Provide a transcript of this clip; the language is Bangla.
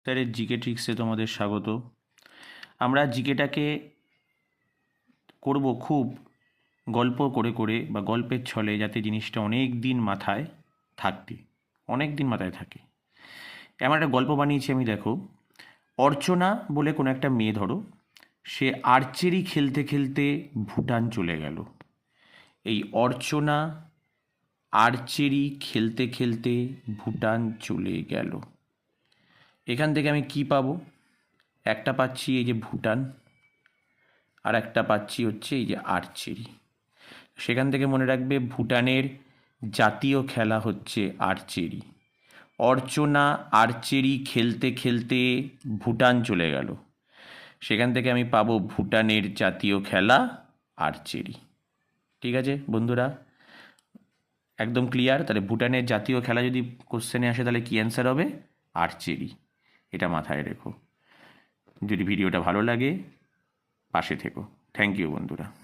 স্যারের জিকে ট্রিক্সে তোমাদের স্বাগত। আমরা জিকেটাকে করব খুব গল্প করে করে বা গল্পের ছলে, যাতে জিনিসটা অনেক দিন মাথায় থাকে। এমন একটা গল্প বানিয়েছি আমি, দেখো। অর্চনা বলে কোনো একটা মেয়ে, ধরো, সে আর্চেরি খেলতে খেলতে ভুটান চলে গেল। এই অর্চনা আর্চেরি খেলতে খেলতে ভুটান চলে গেল। এখান থেকে আমি কি পাবো? একটা পাচ্ছি এই যে ভুটান, আর একটা পাচ্ছি হচ্ছে এই যে আর্চেরি। সেখান থেকে মনে রাখবে, ভুটানের জাতীয় খেলা হচ্ছে আর্চেরি। অর্চনা আর্চেরি খেলতে খেলতে ভুটান চলে গেল। সেখান থেকে আমি পাবো ভুটানের জাতীয় খেলা আর্চেরি। ঠিক আছে বন্ধুরা, একদম ক্লিয়ার? তাহলে ভুটানের জাতীয় খেলা যদি কোশ্চেনে আসে, তাহলে কি অ্যান্সার হবে? আর্চেরি। এটা মাথায় রেখো। যদি ভিডিওটা ভালো লাগে, পাশে থেকো। থ্যাংক ইউ বন্ধুরা।